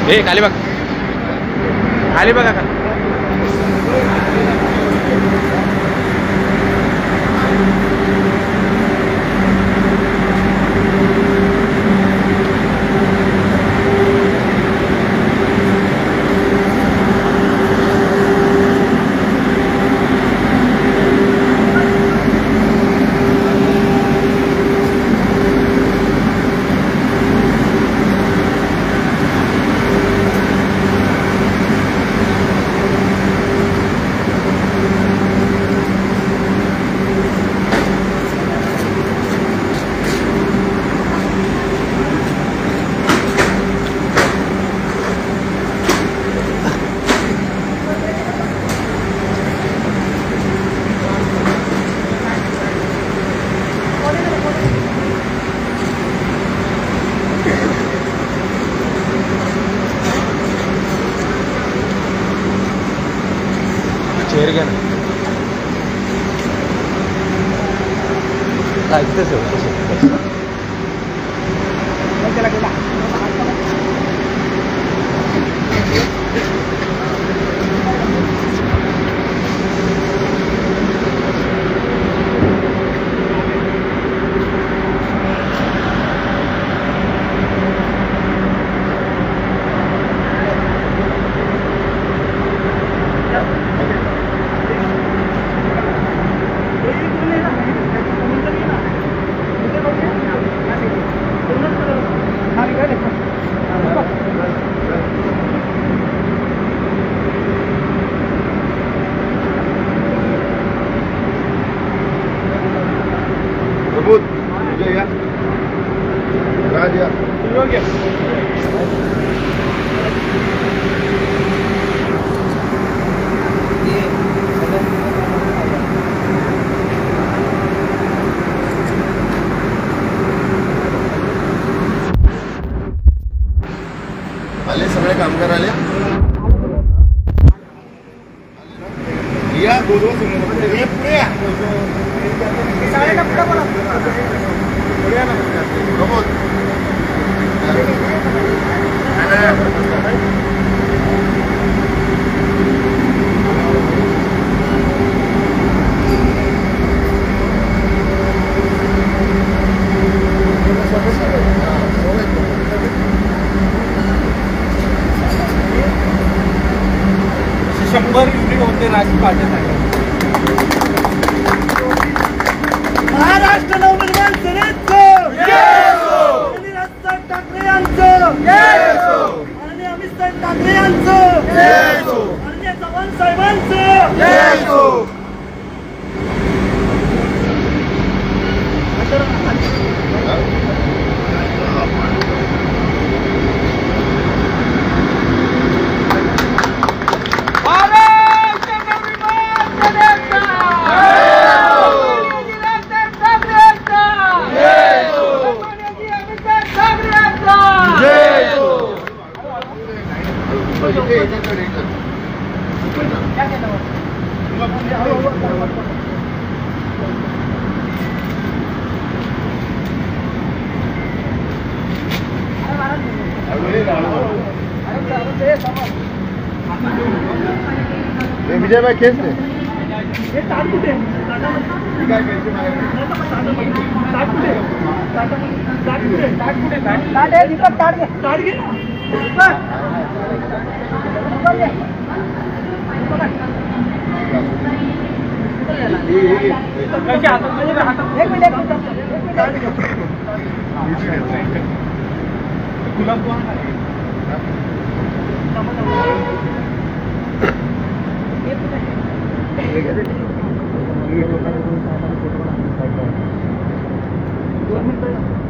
हे खाली बघ, खाली बघा का. चेयर घ्या ना. आले सगळे कामगार आले या पुढे महाराष्ट्र नवनिर्माण सेनेचं ठाकरे यांचं आणि अमित ठाकरे यांचं आणि चव्हाण साहेबांचं. विजय भाई केस रे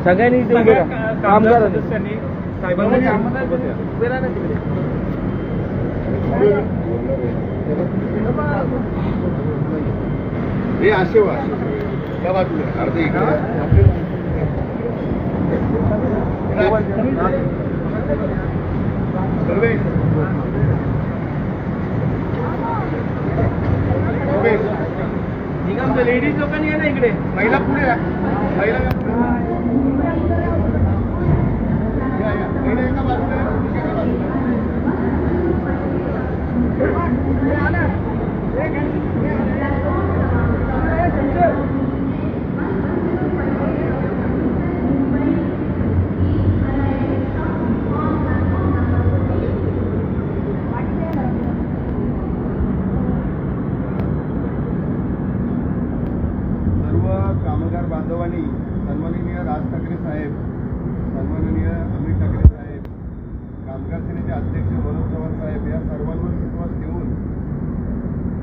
सगळ्यांनी कामगार हे असे त्या बाजूला अर्धे इकडे लेडीज लोकांनी आहे ना इकडे. महिला पुढे या. महिला एका बाजूला कामगार बांधवांनी सन्माननीय राज ठाकरे साहेब, सन्माननीय अमित ठाकरे साहेब, कामगार सेनेचे अध्यक्ष मनोज चव्हाण साहेब या सर्वांवर विश्वास ठेवून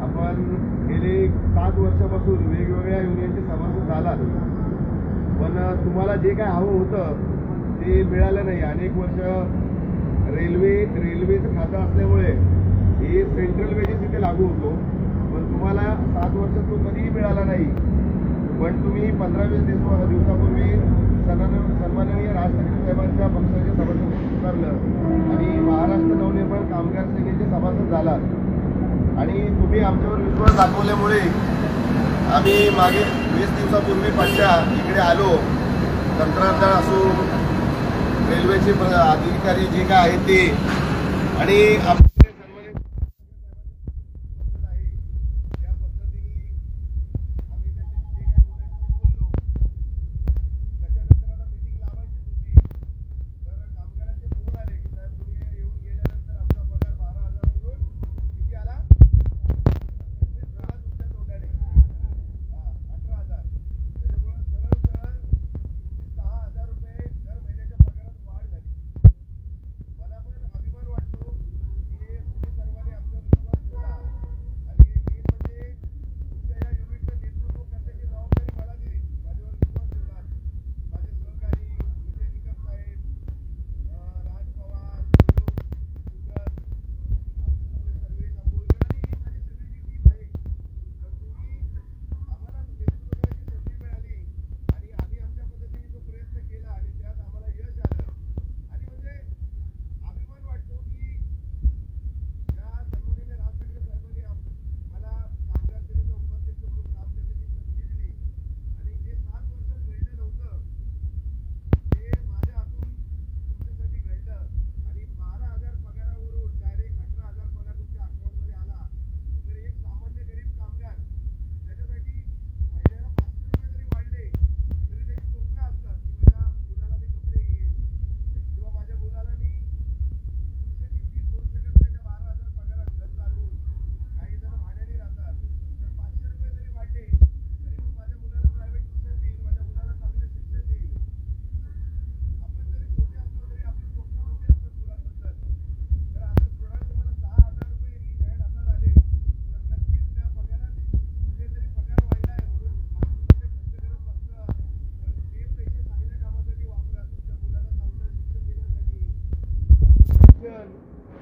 आपण गेले 7 वर्षापासून वेगवेगळ्या युनियनचे सभासद झालात, पण तुम्हाला जे काय हवं होतं ते मिळालं नाही. अनेक वर्ष रेल्वेचं खातं असल्यामुळे हे सेंट्रल वेजेस इथे लागू होतो, पण तुम्हाला 7 वर्षात तो कधीही मिळाला नाही. पण तुम्ही 15-20 दिवसापूर्वी सन्माननीय राज ठाकरे साहेबांच्या पक्षाचे सभासद स्वीकारलं आणि महाराष्ट्र नवनिर्माण कामगार सेनेचे सभासद झालात. आणि तुम्ही आमच्यावर विश्वास दाखवल्यामुळे आम्ही मागे 20 दिवसापूर्वी पंचा इकडे आलो. कंत्राटदार असो, रेल्वेचे अधिकारी जे काय आहेत ते, आणि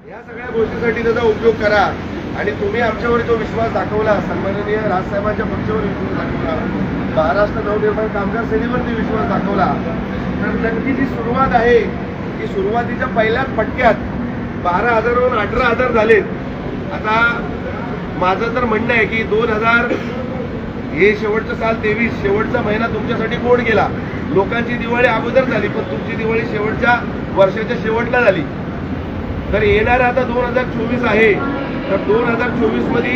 या सगळ्या गोष्टीसाठी त्याचा उपयोग करा. आणि तुम्ही आमच्यावर जो विश्वास दाखवला, सन्माननीय राजसाहेबांच्या पक्षावर विश्वास दाखवला, महाराष्ट्र नवनिर्माण कामगार सेनेवरती विश्वास दाखवला, तर नक्की जी सुरुवात आहे की सुरुवातीच्या पहिल्याच फटक्यात 12,000वरून 18,000 झालेत. आता माझं तर म्हणणं आहे की 2000 हे शेवटचं साल 23 शेवटचा महिना तुमच्यासाठी कोण गेला. लोकांची दिवाळी अगोदर झाली, पण तुमची दिवाळी शेवटच्या वर्षाच्या शेवटला झाली. तर येणारा आता 2024 आहे, तर 2024 मध्ये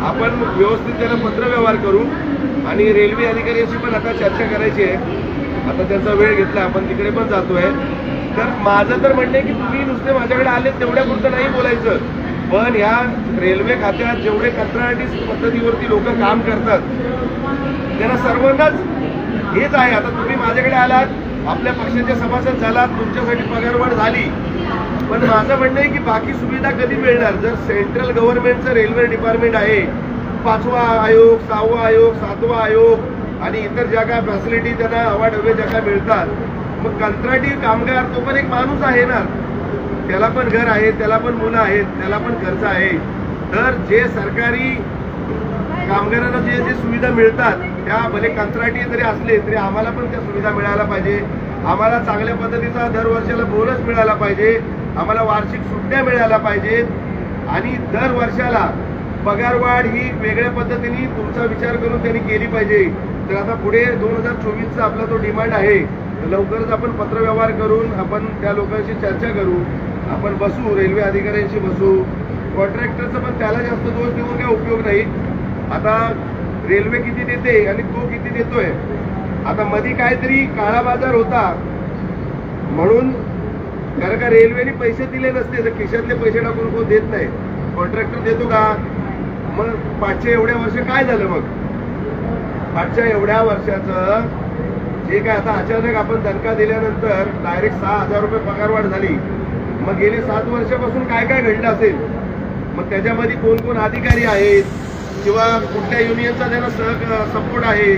आपण व्यवस्थित त्याला पत्रव्यवहार करू. आणि रेल्वे अधिकाऱ्यांशी पण आता चर्चा करायची आहे. आता त्यांचा वेळ घेतला, आपण तिकडे पण जातोय. तर माझं तर म्हणणं आहे की तुम्ही नुसते माझ्याकडे आले तेवढ्यापुरतं नाही बोलायचं, पण ह्या रेल्वे खात्यात जेवढे कंत्राटी पद्धतीवरती लोक काम करतात त्यांना सर्वांनाच हेच आहे. आता तुम्ही माझ्याकडे आलात, आपल्या पक्षाचे सभासद झालात, तुमच्यासाठी पगारवाढ झाली, पण माझं म्हणणं आहे की बाकी सुविधा कधी मिळणार. जर सेंट्रल गव्हर्नमेंटचं रेल्वे डिपार्टमेंट आहे, 5वा आयोग, 6वा आयोग, 7वा आयोग आणि इतर ज्या काय फॅसिलिटी त्यांना अवाढव्य ज्या काय मिळतात, मग कंत्राटी कामगार तो पण एक माणूस आहे ना, त्याला पण घर आहे, त्याला पण मुलं आहेत, त्याला पण खर्च आहे. तर जे सरकारी कामगारांना जे जे सुविधा मिळतात त्या भले कंत्राटी जरी असले तरी आम्हाला पण त्या सुविधा मिळायला पाहिजे. आम्हाला चांगल्या पद्धतीचा दर वर्षाला बोनस मिळाला पाहिजे, आम्हाला वार्षिक सुट्ट्या मिळायला पाहिजेत, आणि दर वर्षाला पगारवाढ ही वेगळ्या पद्धतीने तुमचा विचार करून त्यांनी केली पाहिजे. तर आता पुढे 2024चा आपला तो डिमांड आहे, लवकरच आपण पत्रव्यवहार करून आपण त्या लोकांशी चर्चा करू, आपण बसू, रेल्वे अधिकाऱ्यांशी बसू, कॉन्ट्रॅक्टरचं पण त्याला जास्त दोष देऊन काय उपयोग नाही. आता रेल्वे किती देते आणि तो किती देतोय. आता मध्ये काहीतरी काळा बाजार होता म्हणून, कारण का रेल्वेने पैसे दिले नसते तर खिशातले पैसे टाकून कोण देत नाही. कॉन्ट्रॅक्टर देतो का. मग पाचशे एवढ्या वर्ष काय झालं. मग पाचशा एवढ्या वर्षाचं जे काय आता अचानक आपण दणका दिल्यानंतर डायरेक्ट 6,000 रुपये पगारवाढ झाली. मग गेले 7 वर्षापासून काय काय घडलं असेल. मग त्याच्यामध्ये कोण कोण अधिकारी आहेत किंवा कुठल्या युनियनचा त्यांना सपोर्ट आहे,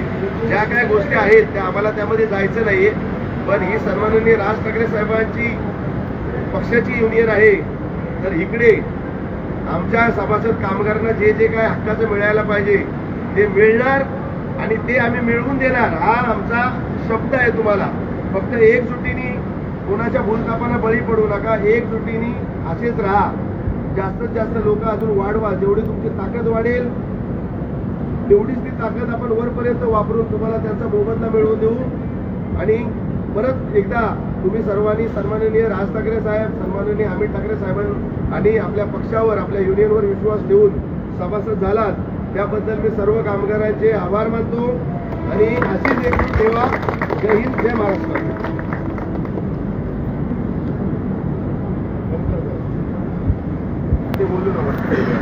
ज्या काय गोष्टी आहेत त्या आम्हाला त्यामध्ये जायचं नाहीये. पण ही सन्माननीय राज ठाकरे साहेबांची पक्षाची युनियन आहे. तर इकडे आमच्या सभासद कामगारांना जे जे काय हक्काचं मिळायला पाहिजे ते मिळणार आणि ते आम्ही मिळवून देणार. हा आमचा शब्द आहे तुम्हाला. फक्त एकजुटीने कोणाच्या भूलथापांना बळी पडू नका. एकजुटीने असेच राहा. जास्तीत जास्त लोक अजून वाढवा. जेवढी तुमची ताकद वाढेल तेवढीच ती ताकद आपण वरपर्यंत वापरून तुम्हाला त्यांचा मोबदला मिळवून देऊ. आणि परत एकदा तुम्ही सर्वांनी सन्माननीय राज ठाकरे साहेब, सन्माननीय अमित ठाकरे साहेब आणि आपल्या पक्षावर, आपल्या युनियनवर विश्वास ठेवून सभासद झालात त्याबद्दल मी सर्व कामगारांचे आभार मानतो. आणि अशीच एकजूट ठेवा. जय हिंद, जय महाराष्ट्र. ते बोलू नका.